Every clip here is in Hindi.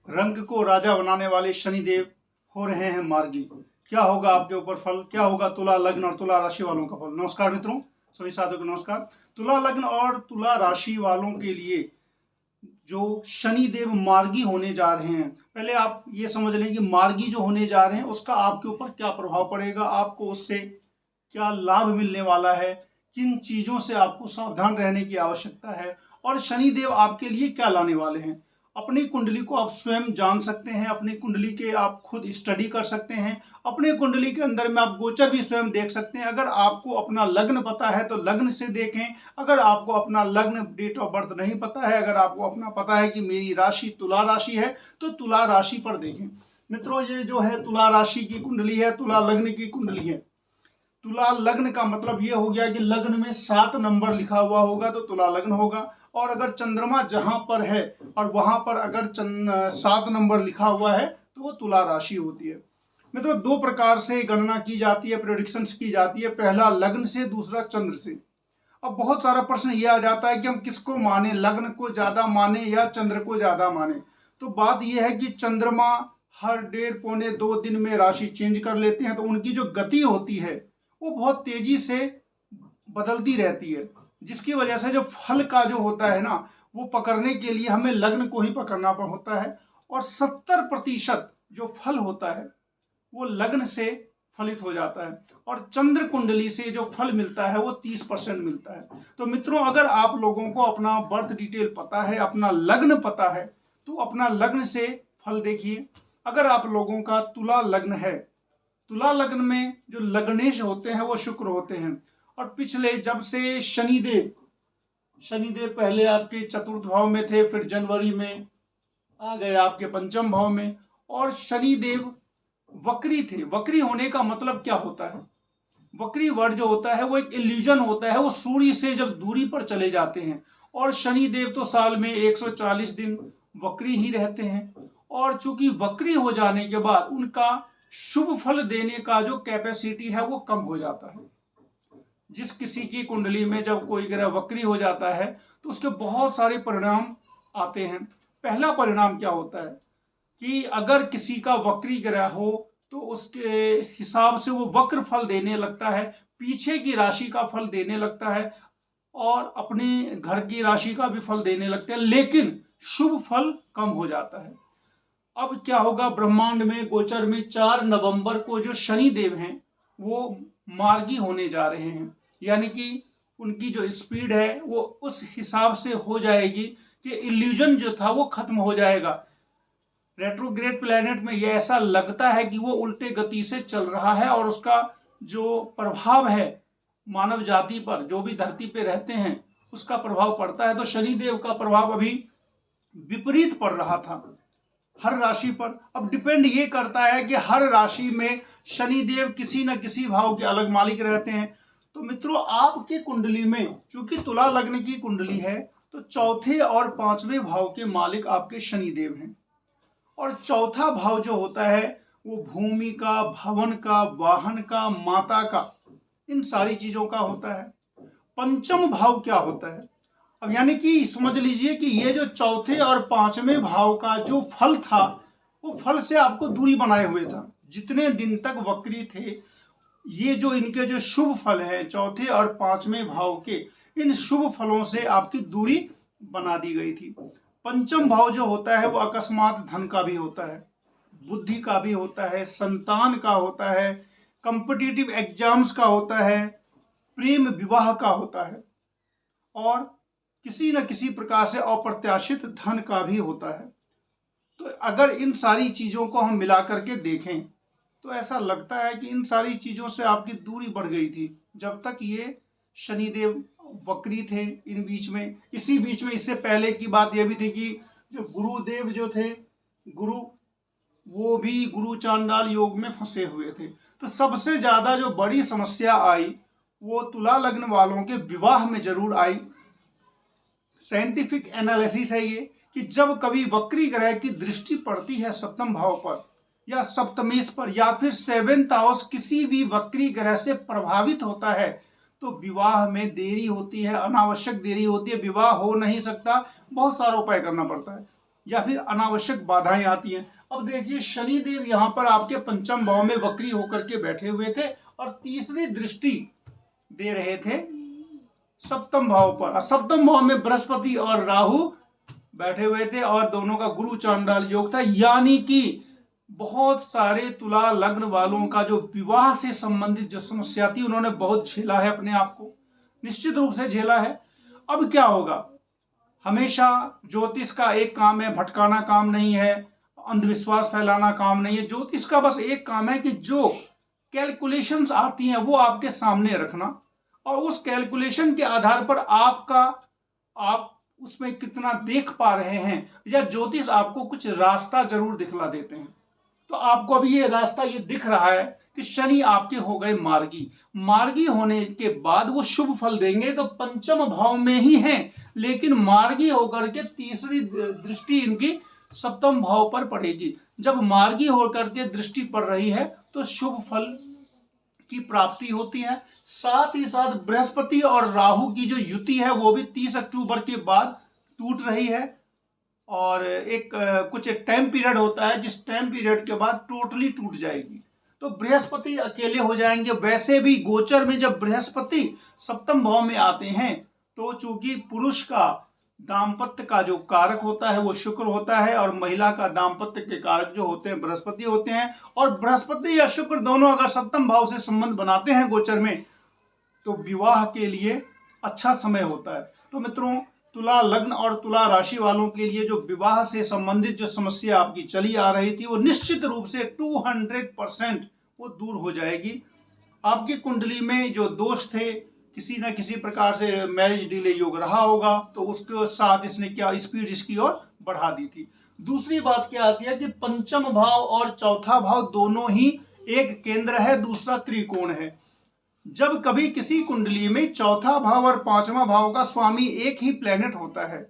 रंग को राजा बनाने वाले शनिदेव हो रहे हैं मार्गी। क्या होगा आपके ऊपर फल, क्या होगा तुला लग्न और तुला राशि वालों का फल। नमस्कार मित्रों, सभी साथियों को नमस्कार। तुला लग्न और तुला राशि वालों के लिए जो शनिदेव मार्गी होने जा रहे हैं, पहले आप ये समझ लें कि मार्गी जो होने जा रहे हैं उसका आपके ऊपर क्या प्रभाव पड़ेगा, आपको उससे क्या लाभ मिलने वाला है, किन चीजों से आपको सावधान रहने की आवश्यकता है और शनिदेव आपके लिए क्या लाने वाले हैं। अपनी कुंडली को आप स्वयं जान सकते हैं, अपनी कुंडली के आप खुद स्टडी कर सकते हैं, अपनी कुंडली के अंदर में आप गोचर भी स्वयं देख सकते हैं। अगर आपको अपना लग्न पता है तो लग्न से देखें, अगर आपको अपना लग्न डेट ऑफ बर्थ नहीं पता है, अगर आपको अपना पता है कि मेरी राशि तुला राशि है तो तुला राशि पर देखें। मित्रों, ये जो है तुला राशि की कुंडली है, तुला लग्न की कुंडली है। तुला लग्न का मतलब ये हो गया कि लग्न में 7 नंबर लिखा हुआ होगा तो तुला लग्न होगा, और अगर चंद्रमा जहां पर है और वहां पर अगर 7 नंबर लिखा हुआ है तो वो तुला राशि होती है। मित्रों, दो प्रकार से गणना की जाती है, प्रेडिक्शंस की जाती है, पहला लग्न से, दूसरा चंद्र से। अब बहुत सारा प्रश्न ये आ जाता है कि हम किसको माने, लग्न को ज्यादा माने या चंद्र को ज्यादा माने। तो बात यह है कि चंद्रमा हर 1.5-2 दिन में राशि चेंज कर लेते हैं, तो उनकी जो गति होती है वो बहुत तेजी से बदलती रहती है, जिसकी वजह से जो फल का जो होता है ना, वो पकड़ने के लिए हमें लग्न को ही पकड़ना होता है। और 70% जो फल होता है वो लग्न से फलित हो जाता है, और चंद्र कुंडली से जो फल मिलता है वो 30% मिलता है। तो मित्रों, अगर आप लोगों को अपना बर्थ डिटेल पता है, अपना लग्न पता है, तो अपना लग्न से फल देखिए। अगर आप लोगों का तुला लग्न है, तुला लग्न में जो लग्नेश होते हैं वो शुक्र होते हैं, और पिछले जब से शनिदेव पहले आपके चतुर्थ भाव में थे, फिर जनवरी में आ गए आपके पंचम भाव में, और शनिदेव वक्री थे। वक्री होने का मतलब क्या होता है? वक्री वर्ड जो होता है वो एक इल्यूजन होता है, वो सूर्य से जब दूरी पर चले जाते हैं, और शनिदेव तो साल में 140 दिन वक्री ही रहते हैं, और चूंकि वक्री हो जाने के बाद उनका शुभ फल देने का जो कैपेसिटी है वो कम हो जाता है। जिस किसी की कुंडली में जब कोई ग्रह वक्री हो जाता है तो उसके बहुत सारे परिणाम आते हैं। पहला परिणाम क्या होता है कि अगर किसी का वक्री ग्रह हो तो उसके हिसाब से वो वक्र फल देने लगता है, पीछे की राशि का फल देने लगता है, और अपने घर की राशि का भी फल देने लगते हैं, लेकिन शुभ फल कम हो जाता है। अब क्या होगा, ब्रह्मांड में गोचर में 4 नवंबर को जो शनि देव हैं वो मार्गी होने जा रहे हैं, यानी कि उनकी जो स्पीड है वो उस हिसाब से हो जाएगी कि इल्यूजन जो था वो खत्म हो जाएगा। रेट्रोग्रेड प्लैनेट में ये ऐसा लगता है कि वो उल्टे गति से चल रहा है, और उसका जो प्रभाव है मानव जाति पर, जो भी धरती पे रहते हैं, उसका प्रभाव पड़ता है। तो शनिदेव का प्रभाव अभी विपरीत पड़ रहा था हर राशि पर। अब डिपेंड ये करता है कि हर राशि में शनिदेव किसी न किसी भाव के अलग मालिक रहते हैं। तो मित्रों, आपकी कुंडली में चूंकि तुला लग्न की कुंडली है तो चौथे और 5वें भाव के मालिक आपके शनिदेव हैं, और चौथा भाव जो होता है वो भूमि का, भवन का, वाहन का, माता का, इन सारी चीजों का होता है। पंचम भाव क्या होता है? अब यानी कि समझ लीजिए कि ये जो चौथे और 5वें भाव का जो फल था वो फल से आपको दूरी बनाए हुए था। जितने दिन तक वक्री थे, ये जो इनके जो शुभ फल है चौथे और 5वें भाव के, इन शुभ फलों से आपकी दूरी बना दी गई थी। पंचम भाव जो होता है वो अकस्मात धन का भी होता है, बुद्धि का भी होता है, संतान का होता है, कॉम्पिटिटिव एग्जाम्स का होता है, प्रेम विवाह का होता है, और किसी न किसी प्रकार से अप्रत्याशित धन का भी होता है। तो अगर इन सारी चीजों को हम मिला करके देखें तो ऐसा लगता है कि इन सारी चीजों से आपकी दूरी बढ़ गई थी जब तक ये शनिदेव वक्री थे। इन बीच में, इसी बीच में, इससे पहले की बात यह भी थी कि जो गुरुदेव जो थे, गुरु, वो भी गुरु चांडाल योग में फंसे हुए थे। तो सबसे ज्यादा जो बड़ी समस्या आई वो तुला लग्न वालों के विवाह में जरूर आई। साइंटिफिक एनालिसिस है ये कि जब कभी वक्री ग्रह की दृष्टि पड़ती है सप्तम भाव पर या सप्तमेश पर, या फिर 7th हाउस किसी भी वक्री ग्रह से प्रभावित होता है तो विवाह में देरी होती है, अनावश्यक देरी होती है, विवाह हो नहीं सकता, बहुत सारा उपाय करना पड़ता है। या फिर अनावश्यक बाधाएं आती हैं। अब देखिए शनि देव यहाँ पर आपके पंचम भाव में वक्री होकर के बैठे हुए थे और तीसरी दृष्टि दे रहे थे सप्तम भाव पर। सप्तम भाव में बृहस्पति और राहु बैठे हुए थे और दोनों का गुरु चांडाल योग था। यानी कि बहुत सारे तुला लग्न वालों का जो विवाह से संबंधित जो समस्या थी उन्होंने बहुत झेला है, अपने आप को निश्चित रूप से झेला है। अब क्या होगा, हमेशा ज्योतिष का एक काम है, भटकाना काम नहीं है, अंधविश्वास फैलाना काम नहीं है। ज्योतिष का बस एक काम है कि जो कैलकुलेशंस आती हैं वो आपके सामने रखना और उस कैलकुलेशन के आधार पर आप उसमें कितना देख पा रहे हैं, या ज्योतिष आपको कुछ रास्ता जरूर दिखला देते हैं। तो आपको अभी ये रास्ता ये दिख रहा है कि शनि आपके हो गए मार्गी होने के बाद वो शुभ फल देंगे तो पंचम भाव में ही हैं, लेकिन मार्गी होकर के तीसरी दृष्टि इनकी सप्तम भाव पर पड़ेगी। जब मार्गी होकर के दृष्टि पड़ रही है तो शुभ फल की प्राप्ति होती है। साथ ही साथ बृहस्पति और राहु की जो युति है वो भी 30 अक्टूबर के बाद टूट रही है और कुछ टाइम पीरियड होता है जिस टाइम पीरियड के बाद टोटली टूट जाएगी। तो बृहस्पति अकेले हो जाएंगे। वैसे भी गोचर में जब बृहस्पति सप्तम भाव में आते हैं तो चूंकि पुरुष का दाम्पत्य का जो कारक होता है वो शुक्र होता है और महिला का दाम्पत्य के कारक जो होते हैं बृहस्पति होते हैं, और बृहस्पति या शुक्र दोनों अगर सप्तम भाव से संबंध बनाते हैं गोचर में तो विवाह के लिए अच्छा समय होता है। तो मित्रों, तुला लग्न और तुला राशि वालों के लिए जो विवाह से संबंधित जो समस्या आपकी चली आ रही थी वो निश्चित रूप से 200% वो दूर हो जाएगी। आपकी कुंडली में जो दोष थे, किसी न किसी प्रकार से मैरिज डिले योग रहा होगा तो उसके साथ इसने क्या स्पीड इसकी ओर बढ़ा दी थी। दूसरी बात क्या आती है कि पंचम भाव और चौथा भाव दोनों ही एक केंद्र है, दूसरा त्रिकोण है। जब कभी किसी कुंडली में चौथा भाव और पांचवा भाव का स्वामी एक ही प्लेनेट होता है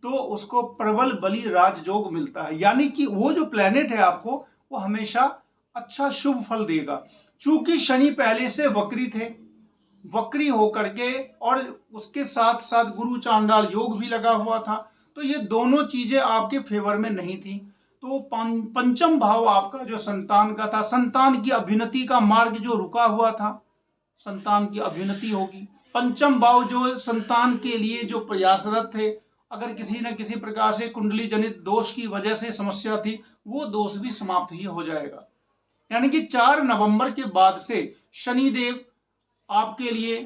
तो उसको प्रबल बली राजयोग मिलता है। यानी कि वो जो प्लेनेट है आपको वो हमेशा अच्छा शुभ फल देगा। चूंकि शनि पहले से वक्री थे, वक्री होकर के और उसके साथ साथ गुरु चांडाल योग भी लगा हुआ था, तो ये दोनों चीजें आपके फेवर में नहीं थी। तो पंचम भाव आपका जो संतान का था, संतान की अभ्युन्नति का मार्ग जो रुका हुआ था, संतान की अभ्युन्नति होगी। पंचम भाव जो संतान के लिए जो प्रयासरत थे, अगर किसी न किसी प्रकार से कुंडली जनित दोष की वजह से समस्या थी वो दोष भी समाप्त ही हो जाएगा। यानी कि 4 नवंबर के बाद से शनिदेव आपके लिए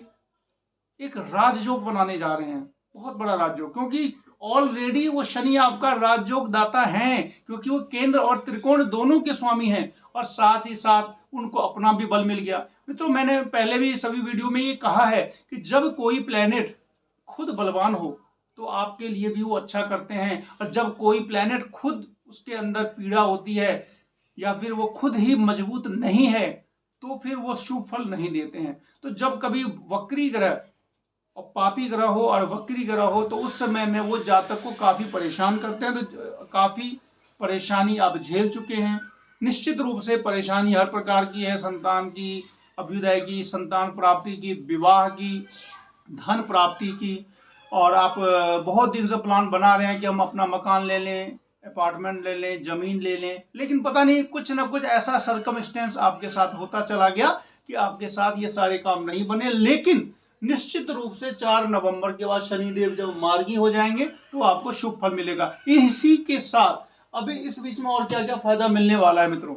एक राजयोग बनाने जा रहे हैं, बहुत बड़ा राजयोग, क्योंकि ऑलरेडी वो शनि आपका राजयोग दाता हैं, क्योंकि वो केंद्र और त्रिकोण दोनों के स्वामी हैं और साथ ही साथ उनको अपना भी बल मिल गया। मित्रों, मैंने पहले भी सभी वीडियो में ये कहा है कि जब कोई प्लेनेट खुद बलवान हो तो आपके लिए भी वो अच्छा करते हैं, और जब कोई प्लेनेट खुद उसके अंदर पीड़ा होती है या फिर वो खुद ही मजबूत नहीं है तो फिर वो शुभ फल नहीं देते हैं। तो जब कभी वक्री ग्रह और पापी ग्रह हो और वक्री ग्रह हो तो उस समय में वो जातक को काफी परेशान करते हैं। तो काफी परेशानी आप झेल चुके हैं। निश्चित रूप से परेशानी हर प्रकार की है, संतान की, अभ्युदय की, संतान प्राप्ति की, विवाह की, धन प्राप्ति की, और आप बहुत दिन से प्लान बना रहे हैं कि हम अपना मकान ले लें, अपार्टमेंट ले लें, जमीन ले लें, लेकिन पता नहीं कुछ ना कुछ ऐसा सर्कमस्टेंस आपके साथ होता चला गया कि आपके साथ ये सारे काम नहीं बने। लेकिन निश्चित रूप से 4 नवंबर के बाद शनिदेव जब मार्गी हो जाएंगे तो आपको शुभ फल मिलेगा। इसी के साथ अभी इस बीच में और क्या क्या फायदा मिलने वाला है मित्रों,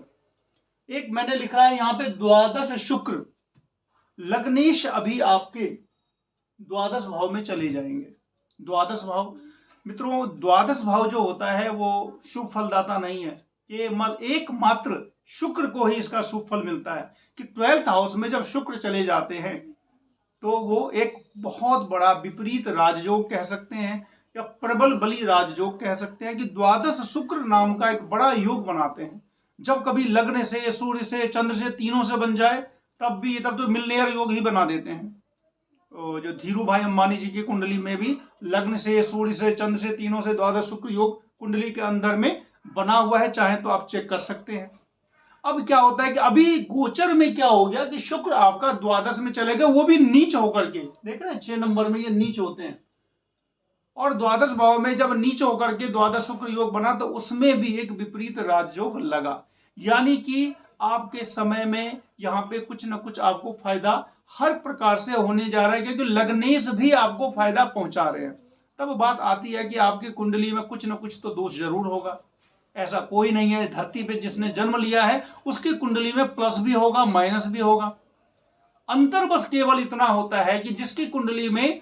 एक मैंने लिखा है यहाँ पे द्वादश शुक्र लग्नेश अभी आपके द्वादश भाव में चले जाएंगे। द्वादश भाव मित्रों, द्वादश भाव जो होता है वो शुभ फलदाता नहीं है, ये एकमात्र शुक्र को ही इसका शुभ फल मिलता है कि 12th हाउस में जब शुक्र चले जाते हैं तो वो एक बहुत बड़ा विपरीत राजयोग कह सकते हैं या प्रबल बली राजयोग कह सकते हैं कि द्वादश शुक्र नाम का एक बड़ा योग बनाते हैं। जब कभी लग्न से, सूर्य से, चंद्र से, तीनों से बन जाए तब तो मिलनेयर योग ही बना देते हैं। तो जो धीरू भाई अंबानी जी की कुंडली में भी लग्न से, सूर्य से, चंद्र से, तीनों से द्वादश शुक्र योग कुंडली के अंदर में बना हुआ है, चाहे तो आप चेक कर सकते हैं। अब क्या होता है कि अभी गोचर में क्या हो गया कि शुक्र आपका द्वादश में चले गए, वो भी नीच होकर के, देख रहे हैं 6 नंबर में ये नीच होते हैं, और द्वादश भाव में जब नीच होकर के द्वादश शुक्र योग बना तो उसमें भी एक विपरीत राजयोग लगा, यानी कि आपके समय में यहाँ पे कुछ ना कुछ आपको फायदा हर प्रकार से होने जा रहा है, क्योंकि लग्नेश भी आपको फायदा पहुंचा रहे हैं। तब बात आती है कि आपकी कुंडली में कुछ ना कुछ तो दोष जरूर होगा। ऐसा कोई नहीं है धरती पे जिसने जन्म लिया है उसकी कुंडली में प्लस भी होगा माइनस भी होगा। अंतर बस केवल इतना होता है कि जिसकी कुंडली में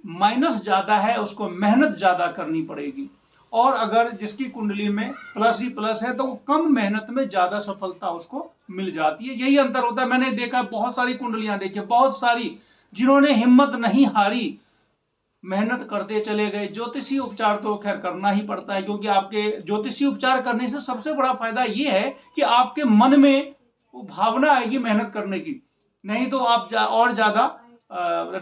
माइनस ज्यादा है उसको मेहनत ज्यादा करनी पड़ेगी, और अगर जिसकी कुंडली में प्लस ही प्लस है तो वो कम मेहनत में ज्यादा सफलता उसको मिल जाती है। यही अंतर होता है। मैंने देखा बहुत सारी कुंडलियां देखी, बहुत सारी जिन्होंने हिम्मत नहीं हारी, मेहनत करते चले गए। ज्योतिषीय उपचार तो खैर करना ही पड़ता है, क्योंकि आपके ज्योतिषीय उपचार करने से सबसे बड़ा फायदा यह है कि आपके मन में वो भावना आएगी मेहनत करने की, नहीं तो आप और ज्यादा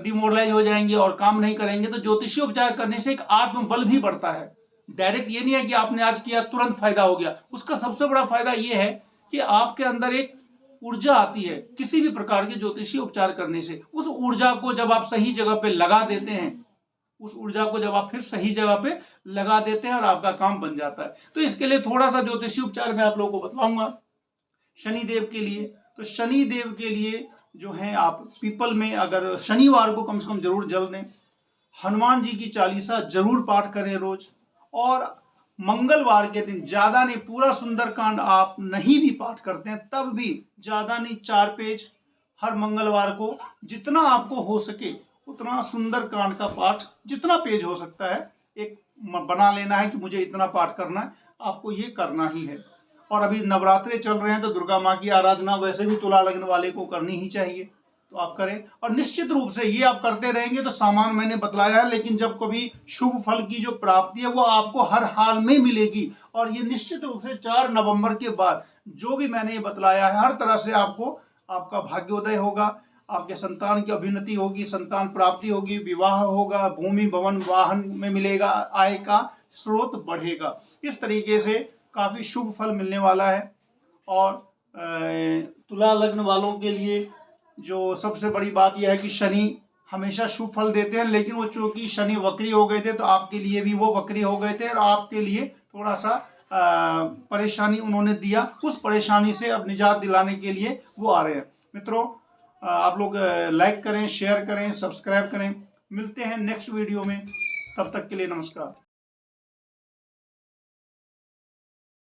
डिमोरलाइज हो जाएंगे और काम नहीं करेंगे। तो ज्योतिषीय उपचार करने से एक आत्मबल भी बढ़ता है। डायरेक्ट ये नहीं है कि आपने आज किया तुरंत फायदा हो गया। उसका सबसे बड़ा फायदा यह है कि आपके अंदर एक ऊर्जा आती है किसी भी प्रकार के ज्योतिषीय उपचार करने से। उस ऊर्जा को जब आप सही जगह पे लगा देते हैं, उस ऊर्जा को जब आप फिर सही जगह पे लगा देते हैं और आपका काम बन जाता है। तो इसके लिए थोड़ा सा ज्योतिषीय उपचार मैं आप लोगों को बतलाऊंगा। शनिदेव के लिए, तो शनिदेव के लिए जो है आप पीपल में अगर शनिवार को कम से कम जरूर जल दें, हनुमान जी की चालीसा जरूर पाठ करें रोज, और मंगलवार के दिन ज्यादा नहीं, पूरा सुंदरकांड आप नहीं भी पाठ करते हैं तब भी ज्यादा नहीं 4 पेज हर मंगलवार को जितना आपको हो सके उतना सुंदरकांड का पाठ जितना पेज हो सकता है एक बना लेना है कि मुझे इतना पाठ करना है, आपको ये करना ही है। और अभी नवरात्रे चल रहे हैं तो दुर्गा माँ की आराधना वैसे भी तुला लग्न वाले को करनी ही चाहिए, तो आप करें। और निश्चित रूप से ये आप करते रहेंगे तो सामान मैंने बतलाया है, लेकिन जब कभी शुभ फल की जो प्राप्ति है वो आपको हर हाल में मिलेगी। और ये निश्चित रूप से 4 नवंबर के बाद जो भी मैंने ये बतलाया है हर तरह से आपको आपका भाग्योदय होगा, आपके संतान की अभ्युन्नति होगी, संतान प्राप्ति होगी, विवाह होगा, भूमि भवन वाहन में मिलेगा, आय का स्रोत बढ़ेगा। इस तरीके से काफी शुभ फल मिलने वाला है। और तुला लग्न वालों के लिए जो सबसे बड़ी बात यह है कि शनि हमेशा शुभ फल देते हैं, लेकिन वो चूंकि शनि वक्री हो गए थे तो आपके लिए भी वो वक्री हो गए थे और आपके लिए थोड़ा सा परेशानी उन्होंने दिया। उस परेशानी से अब निजात दिलाने के लिए वो आ रहे हैं। मित्रों, आप लोग लाइक करें, शेयर करें, सब्सक्राइब करें। मिलते हैं नेक्स्ट वीडियो में, तब तक के लिए नमस्कार।